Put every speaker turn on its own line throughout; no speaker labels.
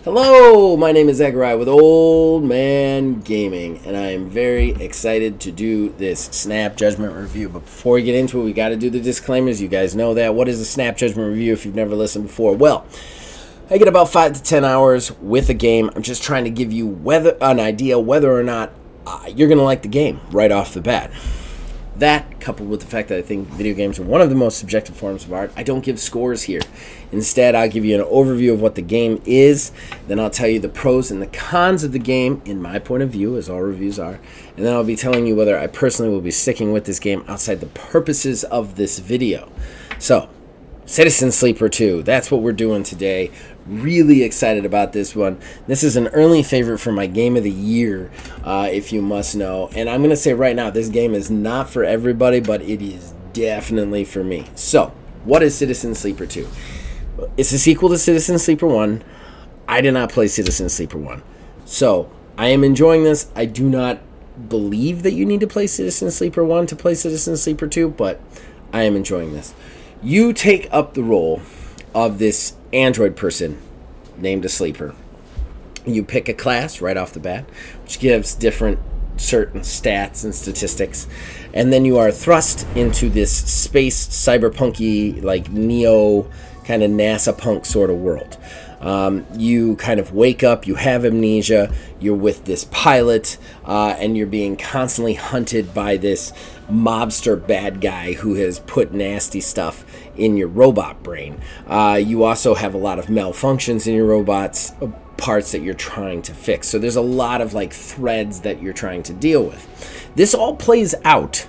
Hello, my name is Zachariah with Old Man Gaming, and I am very excited to do this Snap Judgment review. But before we get into it, we got to do the disclaimers. You guys know that. What is a Snap Judgment review if you've never listened before? Well, I get about 5 to 10 hours with a game. I'm just trying to give you an idea whether or not you're going to like the game right off the bat. That, coupled with the fact that I think video games are one of the most subjective forms of art, I don't give scores here. Instead, I'll give you an overview of what the game is, then I'll tell you the pros and the cons of the game, in my point of view, as all reviews are, and then I'll be telling you whether I personally will be sticking with this game outside the purposes of this video. So, Citizen Sleeper 2, that's what we're doing today. Really excited about this one. This is an early favorite for my game of the year, if you must know. And I'm going to say right now, this game is not for everybody, but it is definitely for me. So, what is Citizen Sleeper 2? It's a sequel to Citizen Sleeper 1. I did not play Citizen Sleeper 1. So, I am enjoying this. I do not believe that you need to play Citizen Sleeper 1 to play Citizen Sleeper 2, but I am enjoying this. You take up the role of this android person named a sleeper. You pick a class right off the bat, which gives different certain stats and statistics, and then you are thrust into this space cyberpunky, like Neo kind of NASA punk sort of world. You kind of wake up, you have amnesia, you're with this pilot, and you're being constantly hunted by this mobster bad guy who has put nasty stuff in your robot brain. You also have a lot of malfunctions in your robots, parts that you're trying to fix. So there's a lot of like threads that you're trying to deal with. This all plays out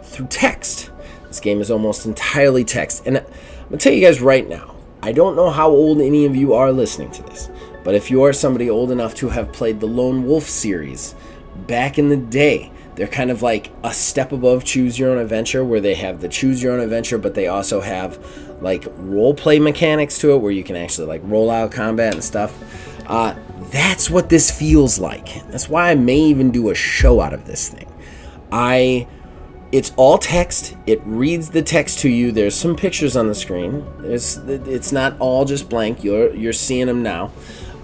through text. This game is almost entirely text. And I'm going to tell you guys right now, I don't know how old any of you are listening to this, but if you are somebody old enough to have played the Lone Wolf series back in the day, they're kind of like a step above Choose Your Own Adventure, where they have the Choose Your Own Adventure, but they also have like role play mechanics to it where you can actually like roll out combat and stuff. That's what this feels like. That's why I may even do a show out of this thing. It's all text. It reads the text to you. There's some pictures on the screen. It's not all just blank. You're seeing them now.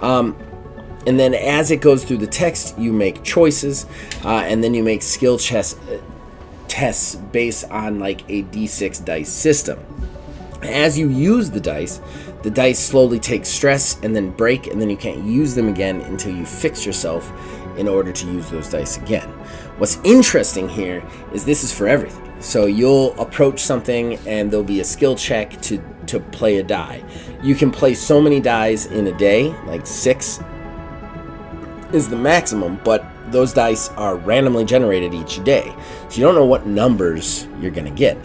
And then as it goes through the text, you make choices, and then you make skill tests based on like a D6 dice system. As you use the dice slowly take stress and then break, and then you can't use them again until you fix yourself in order to use those dice again. What's interesting here is this is for everything. So you'll approach something and there'll be a skill check to play a die. You can play so many dice in a day, like 6 is the maximum, but those dice are randomly generated each day. So you don't know what numbers you're going to get.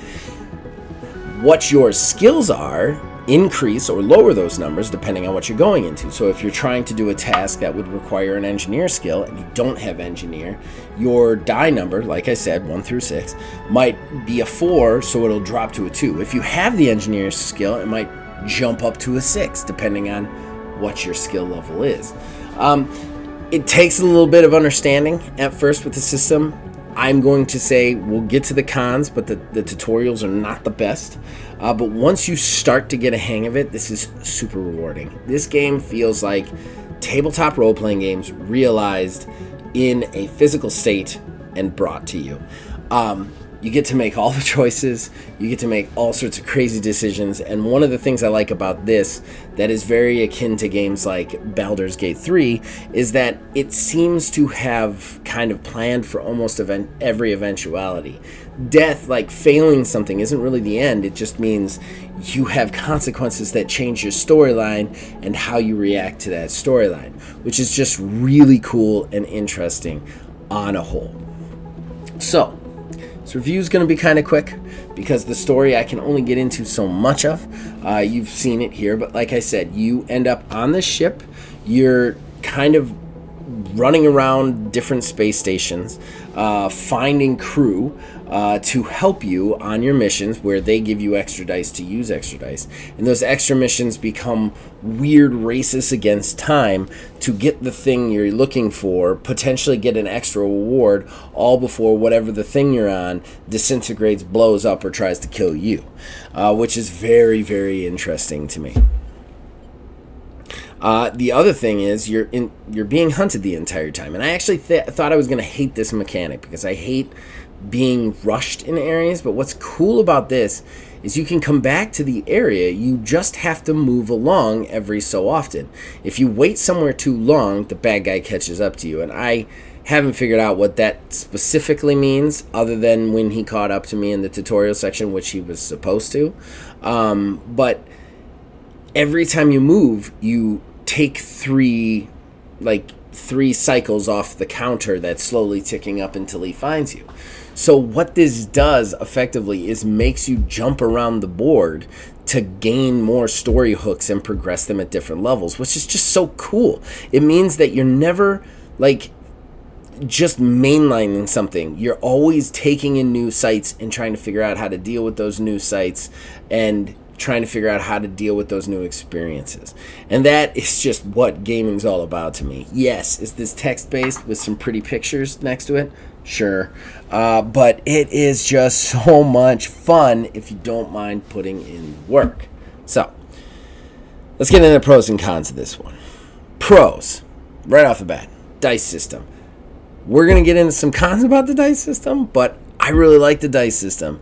What your skills are increase or lower those numbers depending on what you're going into. So if you're trying to do a task that would require an engineer skill and you don't have engineer, your die number, like I said, 1 through 6, might be a 4, so it'll drop to a 2. If you have the engineer skill, it might jump up to a 6 depending on what your skill level is. It takes a little bit of understanding at first with the system. I'm going to say we'll get to the cons, but the tutorials are not the best. But once you start to get a hang of it, this is super rewarding. This game feels like tabletop role-playing games realized in a physical state and brought to you. You get to make all the choices, you get to make all sorts of crazy decisions, and one of the things I like about this that is very akin to games like Baldur's Gate 3 is that it seems to have kind of planned for almost every eventuality. Death, like failing something, isn't really the end. It just means you have consequences that change your storyline and how you react to that storyline, which is just really cool and interesting on a whole. So, this review is going to be kind of quick because the story I can only get into so much of. You've seen it here, but like I said, you end up on this ship. You're kind of running around different space stations, finding crew to help you on your missions where they give you extra dice to use extra dice. And those extra missions become weird races against time to get the thing you're looking for, potentially get an extra reward, all before whatever the thing you're on disintegrates, blows up, or tries to kill you, which is very, very interesting to me. The other thing is you're being hunted the entire time, and I actually thought I was going to hate this mechanic because I hate being rushed in areas. But what's cool about this is you can come back to the area. You just have to move along every so often. If you wait somewhere too long, the bad guy catches up to you, and I haven't figured out what that specifically means other than when he caught up to me in the tutorial section, which he was supposed to. But every time you move, you take three cycles off the counter that's slowly ticking up until he finds you. So what this does effectively is makes you jump around the board to gain more story hooks and progress them at different levels, which is just so cool. It means that you're never like just mainlining something. You're always taking in new sites and trying to figure out how to deal with those new sites and trying to figure out how to deal with those new experiences. And that is just what gaming's all about to me. Yes, is this text-based with some pretty pictures next to it? Sure. But it is just so much fun if you don't mind putting in work. So, let's get into the pros and cons of this one. Pros, right off the bat, dice system. We're going to get into some cons about the dice system, but I really like the dice system.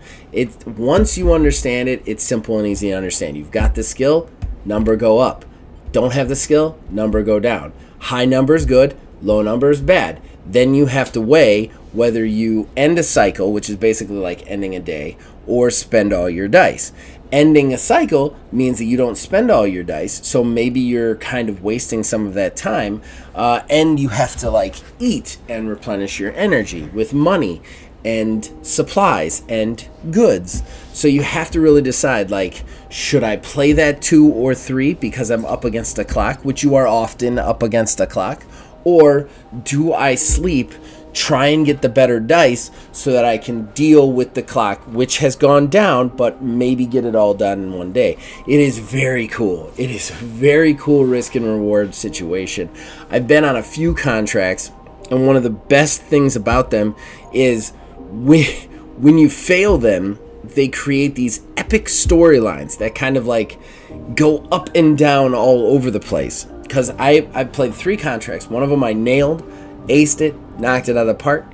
Once you understand it, it's simple and easy to understand. You've got the skill, number go up. Don't have the skill, number go down. High number is good, low number is bad. Then you have to weigh whether you end a cycle, which is basically like ending a day, or spend all your dice. Ending a cycle means that you don't spend all your dice, so maybe you're kind of wasting some of that time, and you have to like eat and replenish your energy with money and supplies and goods. So you have to really decide, like, should I play that 2 or 3 because I'm up against a clock, which you are often up against a clock, or do I sleep, try and get the better dice so that I can deal with the clock, which has gone down, but maybe get it all done in one day. It is very cool. It is a very cool risk and reward situation. I've been on a few contracts, and one of the best things about them is when you fail them, they create these epic storylines that kind of like go up and down all over the place. Because I've played 3 contracts. One of them I nailed, aced it, knocked it out of the park.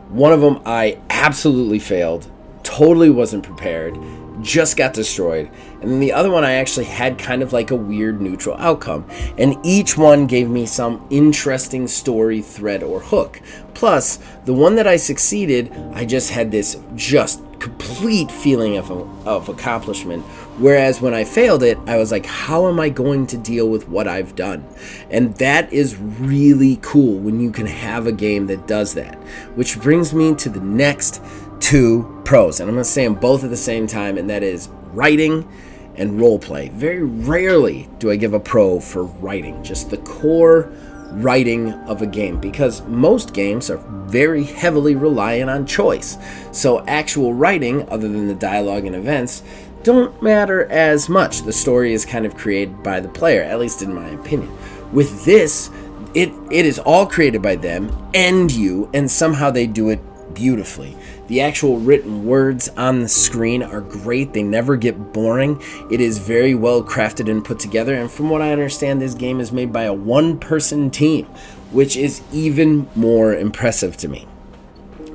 One of them I absolutely failed, totally wasn't prepared, just got destroyed. And then the other one I actually had kind of like a weird neutral outcome. And each one gave me some interesting story thread or hook. Plus, the one that I succeeded, I just had this just complete feeling of accomplishment. Whereas when I failed it, I was like, how am I going to deal with what I've done? And that is really cool when you can have a game that does that. Which brings me to the next 2 pros. And I'm going to say them both at the same time, and that is writing and roleplay. Very rarely do I give a pro for writing, just the core writing of a game, because most games are very heavily reliant on choice. So actual writing, other than the dialogue and events, don't matter as much. The story is kind of created by the player, at least in my opinion. With this, it is all created by them and you, and somehow they do it beautifully. The actual written words on the screen are great. They never get boring. It is very well crafted and put together, and from what I understand, this game is made by a 1-person team, which is even more impressive to me.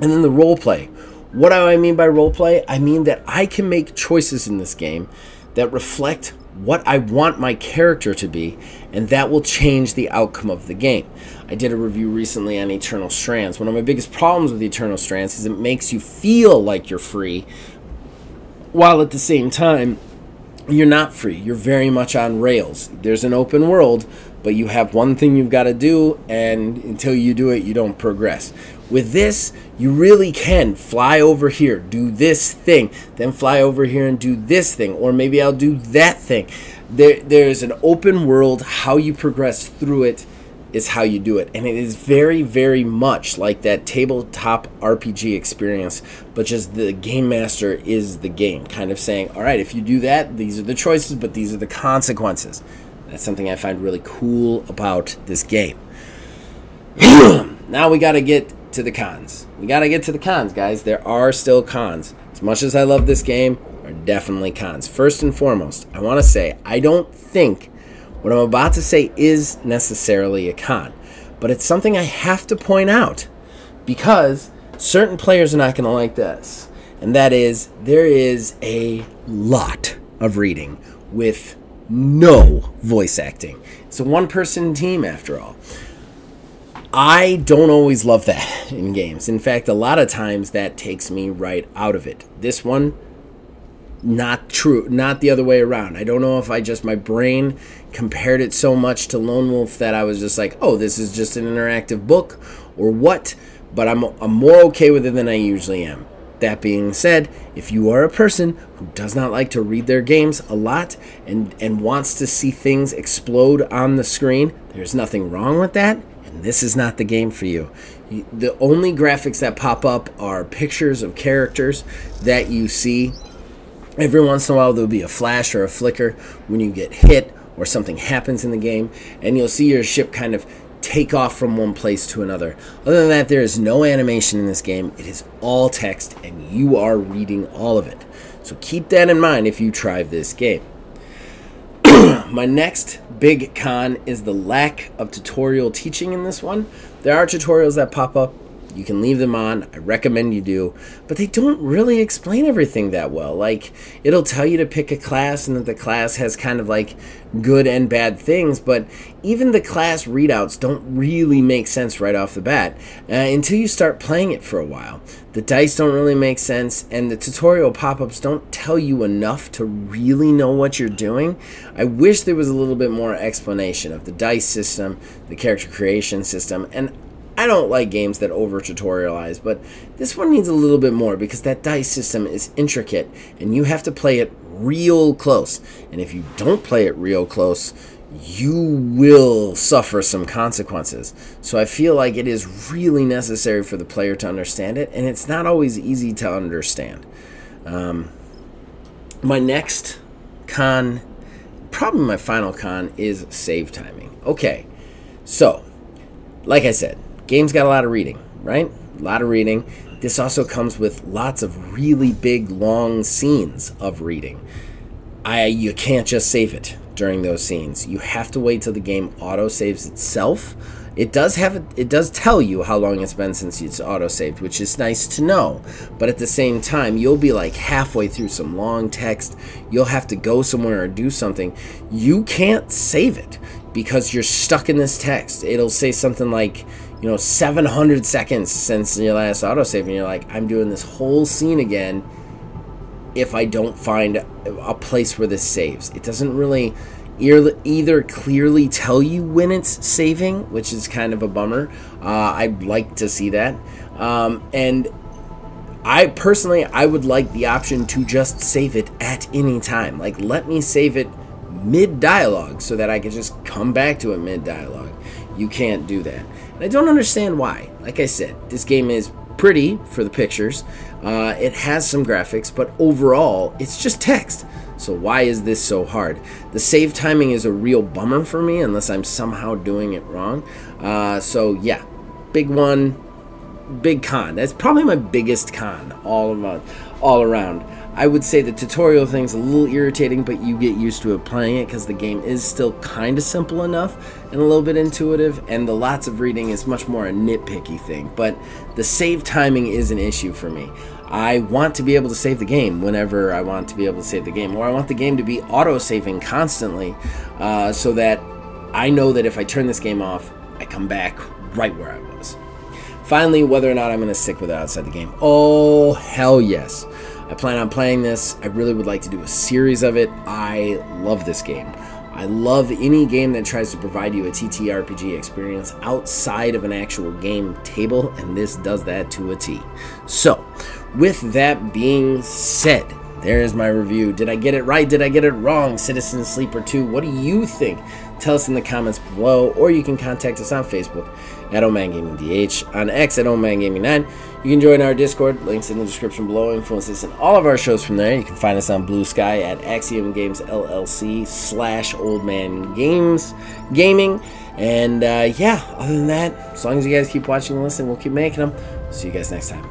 And then the roleplay. What do I mean by roleplay? I mean that I can make choices in this game that reflect what I want my character to be, and that will change the outcome of the game. I did a review recently on Eternal Strands. One of my biggest problems with Eternal Strands is it makes you feel like you're free, while at the same time, you're not free. You're very much on rails. There's an open world, but you have one thing you've got to do, and until you do it, you don't progress. With this, you really can fly over here, do this thing, then fly over here and do this thing, or maybe I'll do that thing. There's an open world. How you progress through it is how you do it, and it is very, very much like that tabletop RPG experience, but just the game master is the game, kind of saying, all right, if you do that, these are the choices, but these are the consequences. That's something I find really cool about this game. Now we got to get to the cons. We got to get to the cons, guys. There are still cons. As much as I love this game, there are definitely cons. First and foremost, I want to say I don't think What I'm about to say is necessarily a con, but it's something I have to point out because certain players are not going to like this, and that is there is a lot of reading with no voice acting. It's a one-person team after all. I don't always love that in games. In fact, a lot of times that takes me right out of it. This one, not true, not the other way around. I don't know if my brain compared it so much to Lone Wolf that I was just like, oh, this is just an interactive book or what, but I'm more okay with it than I usually am. That being said, if you are a person who does not like to read their games a lot and wants to see things explode on the screen, there's nothing wrong with that. This is not the game for you. The only graphics that pop up are pictures of characters that you see. Every once in a while there'll be a flash or a flicker when you get hit or something happens in the game, and you'll see your ship kind of take off from one place to another. Other than that, there is no animation in this game. It is all text, and you are reading all of it. So keep that in mind if you try this game. My next big con is the lack of tutorial teaching in this one. There are tutorials that pop up. You can leave them on. I recommend you do. But they don't really explain everything that well. Like, it'll tell you to pick a class and that the class has kind of like good and bad things. But even the class readouts don't really make sense right off the bat until you start playing it for a while. The dice don't really make sense, and the tutorial pop-ups don't tell you enough to really know what you're doing. I wish there was a little bit more explanation of the dice system, the character creation system, and I don't like games that over-tutorialize, but this one needs a little bit more because that dice system is intricate, and you have to play it real close. And if you don't play it real close, you will suffer some consequences. So I feel like it is really necessary for the player to understand it, and it's not always easy to understand. My next con, probably my final con, is save timing. Okay, so like I said, game's got a lot of reading, right? A lot of reading. This also comes with lots of really big, long scenes of reading. You can't just save it during those scenes. You have to wait till the game auto-saves itself. It does tell you how long it's been since it's auto-saved, which is nice to know. But at the same time, you'll be like halfway through some long text. You'll have to go somewhere or do something. You can't save it because you're stuck in this text. It'll say something like, 700 seconds since your last autosave, and you're like, I'm doing this whole scene again if I don't find a place where this saves. It doesn't really either clearly tell you when it's saving, which is kind of a bummer. I'd like to see that. And I personally, I would like the option to just save it at any time. Like, let me save it mid-dialogue so that I can just come back to it mid-dialogue. You can't do that. And I don't understand why. Like I said, this game is pretty for the pictures. It has some graphics, but overall, it's just text. So why is this so hard? The save timing is a real bummer for me unless I'm somehow doing it wrong. So yeah, big one, big con. That's probably my biggest con all around. I would say the tutorial thing's a little irritating, but you get used to it playing it because the game is still kind of simple enough and a little bit intuitive, and the lots of reading is much more a nitpicky thing. But the save timing is an issue for me. I want to be able to save the game whenever I want to be able to save the game, or I want the game to be auto-saving constantly so that I know that if I turn this game off, I come back right where I was. Finally, whether or not I'm going to stick with it outside the game. Oh, hell yes. I plan on playing this. I really would like to do a series of it. I love this game. I love any game that tries to provide you a TTRPG experience outside of an actual game table, and this does that to a T. So, with that being said, there is my review. Did I get it right? Did I get it wrong? Citizen Sleeper 2, what do you think? Tell us in the comments below, or you can contact us on Facebook at OldManGamingDH, on X at OldManGaming9. You can join our Discord, links in the description below. Influence us in all of our shows from there. You can find us on Blue Sky at Axiom Games LLC /OldManGaming. And yeah, other than that, as long as you guys keep watching and listening, we'll keep making them. See you guys next time.